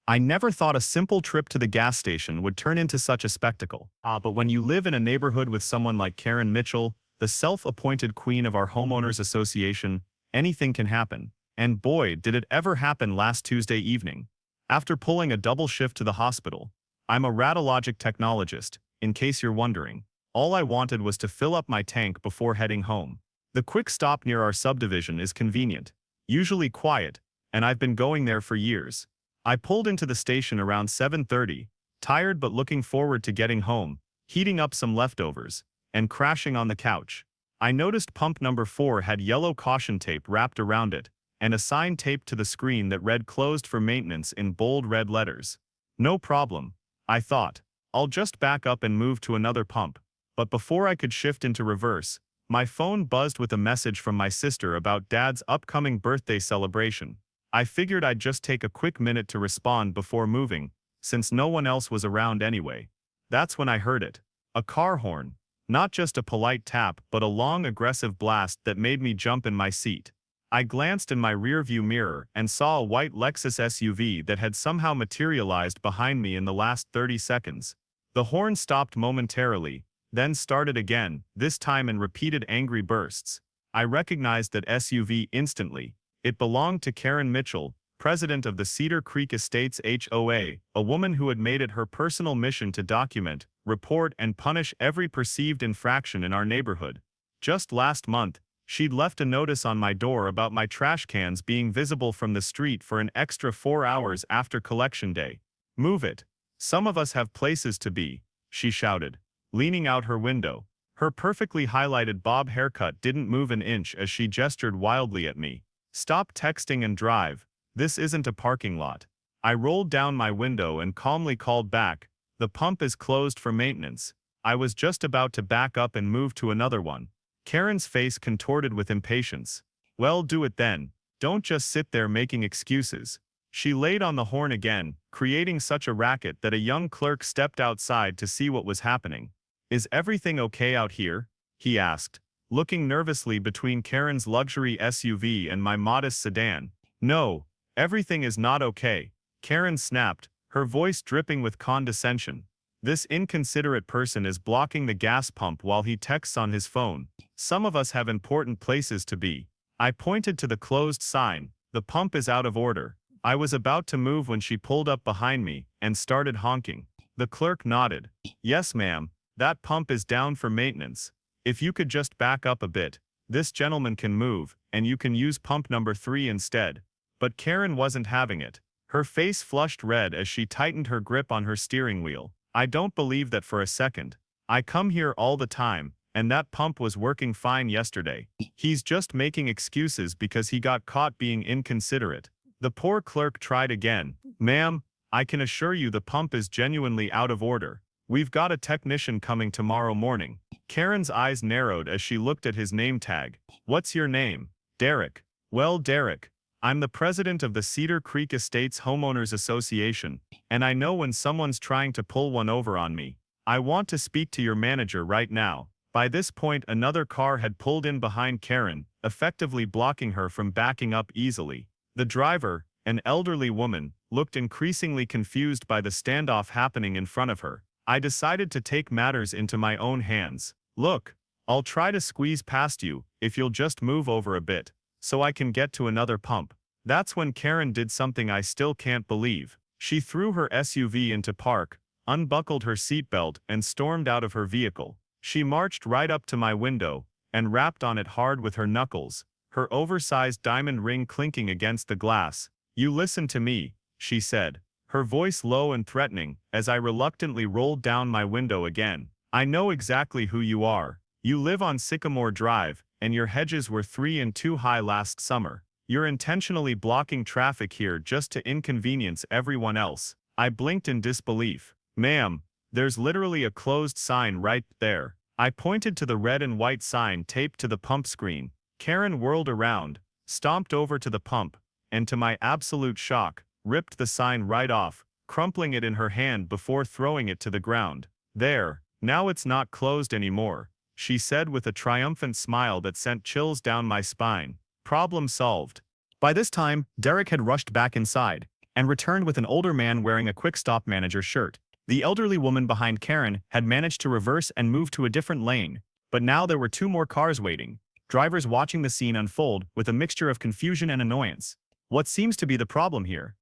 I never thought a simple trip to the gas station would turn into such a spectacle. But when you live in a neighborhood with someone like Karen Mitchell, the self-appointed queen of our homeowners association, anything can happen. And boy, did it ever happen last Tuesday evening. After pulling a double shift to the hospital, I'm a radiologic technologist, in case you're wondering. All I wanted was to fill up my tank before heading home. The quick stop near our subdivision is convenient, usually quiet, and I've been going there for years. I pulled into the station around 7:30, tired but looking forward to getting home, heating up some leftovers, and crashing on the couch. I noticed pump number 4 had yellow caution tape wrapped around it, and a sign taped to the screen that read "Closed for maintenance" in bold red letters. No problem, I thought. I'll just back up and move to another pump. But before I could shift into reverse, my phone buzzed with a message from my sister about Dad's upcoming birthday celebration. I figured I'd just take a quick minute to respond before moving, since no one else was around anyway. That's when I heard it. A car horn. Not just a polite tap, but a long aggressive blast that made me jump in my seat. I glanced in my rearview mirror and saw a white Lexus SUV that had somehow materialized behind me in the last 30 seconds. The horn stopped momentarily, then started again, this time in repeated angry bursts. I recognized that SUV instantly. It belonged to Karen Mitchell, president of the Cedar Creek Estates HOA, a woman who had made it her personal mission to document, report, and punish every perceived infraction in our neighborhood. Just last month, she'd left a notice on my door about my trash cans being visible from the street for an extra 4 hours after collection day. "Move it. Some of us have places to be," she shouted, leaning out her window. Her perfectly highlighted bob haircut didn't move an inch as she gestured wildly at me. "Stop texting and drive. This isn't a parking lot." I rolled down my window and calmly called back, "The pump is closed for maintenance." I was just about to back up and move to another one. Karen's face contorted with impatience. "Well, do it then. Don't just sit there making excuses." She laid on the horn again, creating such a racket that a young clerk stepped outside to see what was happening. "Is everything okay out here?" he asked, looking nervously between Karen's luxury SUV and my modest sedan. "No, everything is not okay," Karen snapped, her voice dripping with condescension. "This inconsiderate person is blocking the gas pump while he texts on his phone. Some of us have important places to be." I pointed to the closed sign. "The pump is out of order." I was about to move when she pulled up behind me and started honking. The clerk nodded. "Yes, ma'am, that pump is down for maintenance. If you could just back up a bit, this gentleman can move, and you can use pump number 3 instead." But Karen wasn't having it. Her face flushed red as she tightened her grip on her steering wheel. "I don't believe that for a second. I come here all the time, and that pump was working fine yesterday. He's just making excuses because he got caught being inconsiderate." The poor clerk tried again. "Ma'am, I can assure you the pump is genuinely out of order. We've got a technician coming tomorrow morning." Karen's eyes narrowed as she looked at his name tag. "What's your name?" "Derek." "Well, Derek, I'm the president of the Cedar Creek Estates Homeowners Association, and I know when someone's trying to pull one over on me. I want to speak to your manager right now." By this point, another car had pulled in behind Karen, effectively blocking her from backing up easily. The driver, an elderly woman, looked increasingly confused by the standoff happening in front of her. I decided to take matters into my own hands. "Look, I'll try to squeeze past you if you'll just move over a bit, so I can get to another pump." That's when Karen did something I still can't believe. She threw her SUV into park, unbuckled her seatbelt, and stormed out of her vehicle. She marched right up to my window and rapped on it hard with her knuckles, her oversized diamond ring clinking against the glass. "You listen to me," she said, her voice low and threatening, as I reluctantly rolled down my window again. "I know exactly who you are. You live on Sycamore Drive, and your hedges were 3 and 2 high last summer. You're intentionally blocking traffic here just to inconvenience everyone else." I blinked in disbelief. "Ma'am, there's literally a closed sign right there." I pointed to the red and white sign taped to the pump screen. Karen whirled around, stomped over to the pump, and to my absolute shock, ripped the sign right off, crumpling it in her hand before throwing it to the ground. "There, now it's not closed anymore," she said with a triumphant smile that sent chills down my spine. Problem solved. By this time, Derek had rushed back inside. and returned with an older man wearing a quick-stop manager shirt. The elderly woman behind Karen had managed to reverse and move to a different lane, but now there were two more cars waiting, drivers watching the scene unfold with a mixture of confusion and annoyance. "What seems to be the problem here?"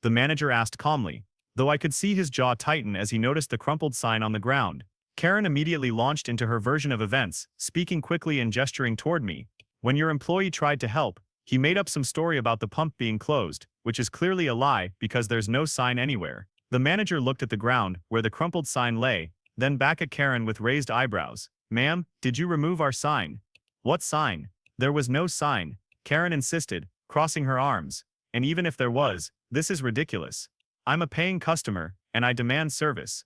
the manager asked calmly, though I could see his jaw tighten as he noticed the crumpled sign on the ground. Karen immediately launched into her version of events, speaking quickly and gesturing toward me. "When your employee tried to help, he made up some story about the pump being closed, which is clearly a lie because there's no sign anywhere." The manager looked at the ground where the crumpled sign lay, then back at Karen with raised eyebrows. "Ma'am, did you remove our sign?" "What sign?" "There was no sign," Karen insisted, crossing her arms. "And even if there was, this is ridiculous. I'm a paying customer, and I demand service.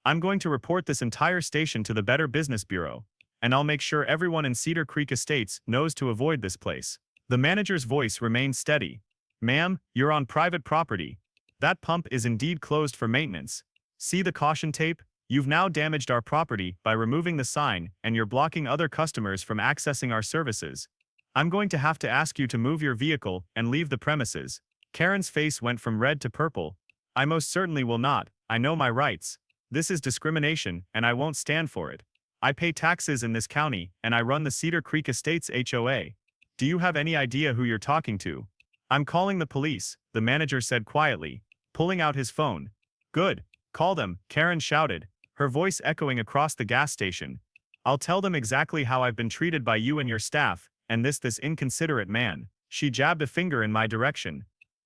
I'm going to report this entire station to the Better Business Bureau, and I'll make sure everyone in Cedar Creek Estates knows to avoid this place." The manager's voice remained steady. "Ma'am, you're on private property. That pump is indeed closed for maintenance. See the caution tape? You've now damaged our property by removing the sign, and you're blocking other customers from accessing our services. I'm going to have to ask you to move your vehicle and leave the premises." Karen's face went from red to purple. "I most certainly will not. I know my rights. This is discrimination, and I won't stand for it. I pay taxes in this county, and I run the Cedar Creek Estates HOA. Do you have any idea who you're talking to?" "I'm calling the police," the manager said quietly, pulling out his phone. "Good. Call them," Karen shouted, her voice echoing across the gas station. "I'll tell them exactly how I've been treated by you and your staff, and this inconsiderate man." She jabbed a finger in my direction.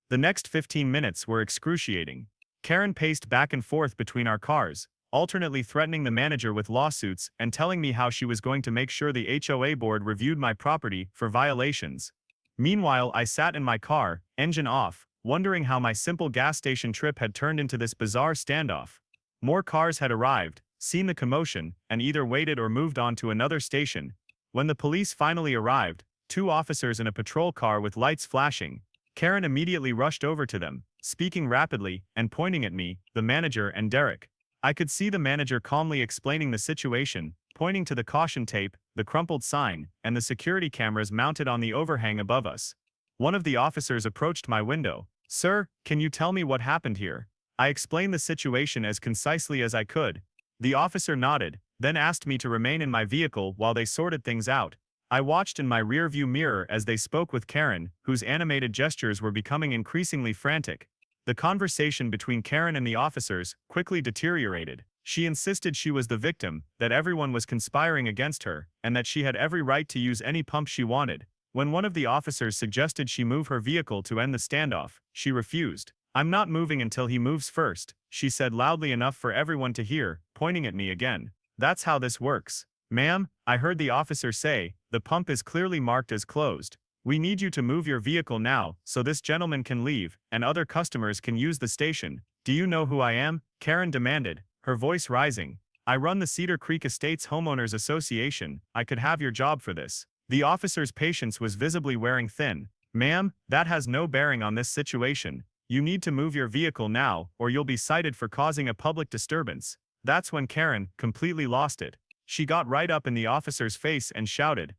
The next 15 minutes were excruciating. Karen paced back and forth between our cars, alternately threatening the manager with lawsuits and telling me how she was going to make sure the HOA board reviewed my property for violations. Meanwhile, I sat in my car, engine off, wondering how my simple gas station trip had turned into this bizarre standoff. More cars had arrived, seen the commotion, and either waited or moved on to another station. When the police finally arrived, two officers in a patrol car with lights flashing, Karen immediately rushed over to them, speaking rapidly and pointing at me, the manager, and Derek. I could see the manager calmly explaining the situation, pointing to the caution tape, the crumpled sign, and the security cameras mounted on the overhang above us. One of the officers approached my window. "Sir, can you tell me what happened here?" I explained the situation as concisely as I could. The officer nodded, then asked me to remain in my vehicle while they sorted things out. I watched in my rearview mirror as they spoke with Karen, whose animated gestures were becoming increasingly frantic. The conversation between Karen and the officers quickly deteriorated. She insisted she was the victim, that everyone was conspiring against her, and that she had every right to use any pump she wanted. When one of the officers suggested she move her vehicle to end the standoff, she refused. "I'm not moving until he moves first," she said loudly enough for everyone to hear, pointing at me again. "That's how this works. Ma'am," I heard the officer say, "the pump is clearly marked as closed. We need you to move your vehicle now so this gentleman can leave and other customers can use the station." "Do you know who I am?" Karen demanded, her voice rising. "I run the Cedar Creek Estates Homeowners Association. I could have your job for this." The officer's patience was visibly wearing thin. "Ma'am, that has no bearing on this situation. You need to move your vehicle now or you'll be cited for causing a public disturbance." That's when Karen completely lost it. She got right up in the officer's face and shouted,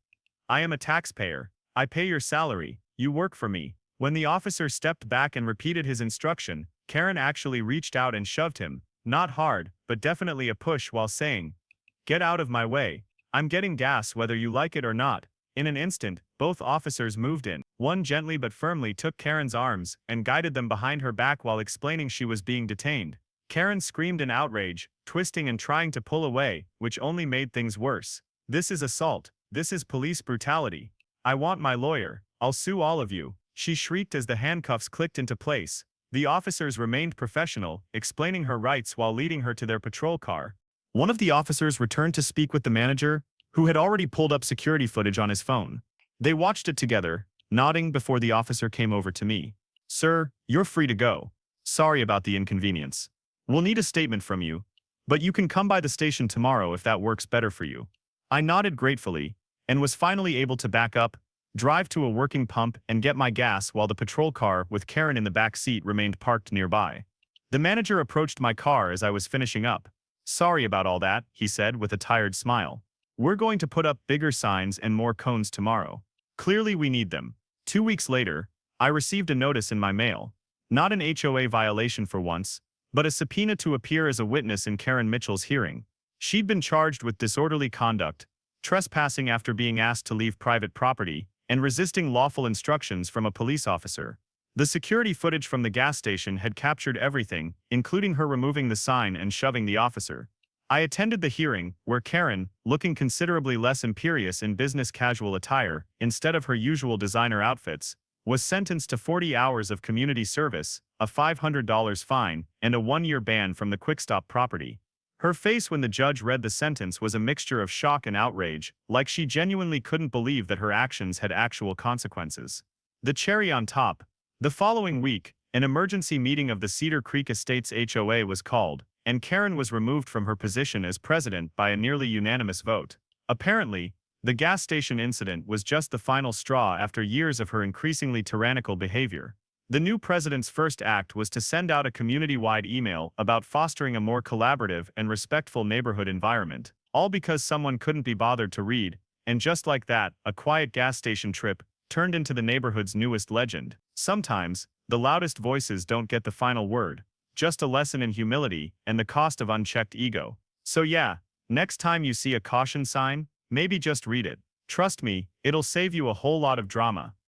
"I am a taxpayer. I pay your salary. You work for me." When the officer stepped back and repeated his instruction, Karen actually reached out and shoved him, not hard, but definitely a push, while saying, "Get out of my way. I'm getting gas whether you like it or not." In an instant, both officers moved in. One gently but firmly took Karen's arms and guided them behind her back while explaining she was being detained. Karen screamed in outrage, twisting and trying to pull away, which only made things worse. "This is assault. This is police brutality. I want my lawyer. I'll sue all of you," she shrieked as the handcuffs clicked into place. The officers remained professional, explaining her rights while leading her to their patrol car. One of the officers returned to speak with the manager, who had already pulled up security footage on his phone. They watched it together, nodding before the officer came over to me. "Sir, you're free to go. Sorry about the inconvenience. We'll need a statement from you, but you can come by the station tomorrow if that works better for you." I nodded gratefully, and was finally able to back up, drive to a working pump, and get my gas while the patrol car with Karen in the back seat remained parked nearby. The manager approached my car as I was finishing up. "Sorry about all that," he said with a tired smile. "We're going to put up bigger signs and more cones tomorrow. Clearly we need them." 2 weeks later, I received a notice in my mail. Not an HOA violation for once, but a subpoena to appear as a witness in Karen Mitchell's hearing. She'd been charged with disorderly conduct, trespassing after being asked to leave private property, and resisting lawful instructions from a police officer. The security footage from the gas station had captured everything, including her removing the sign and shoving the officer. I attended the hearing, where Karen, looking considerably less imperious in business casual attire, instead of her usual designer outfits, was sentenced to 40 hours of community service, a $500 fine, and a 1-year ban from the Quickstop property. Her face when the judge read the sentence was a mixture of shock and outrage, like she genuinely couldn't believe that her actions had actual consequences. The cherry on top, the following week, an emergency meeting of the Cedar Creek Estates HOA was called, and Karen was removed from her position as president by a nearly unanimous vote. Apparently, the gas station incident was just the final straw after years of her increasingly tyrannical behavior. The new president's first act was to send out a community-wide email about fostering a more collaborative and respectful neighborhood environment, all because someone couldn't be bothered to read, and just like that, a quiet gas station trip turned into the neighborhood's newest legend. Sometimes, the loudest voices don't get the final word, just a lesson in humility and the cost of unchecked ego. So yeah, next time you see a caution sign, maybe just read it. Trust me, it'll save you a whole lot of drama.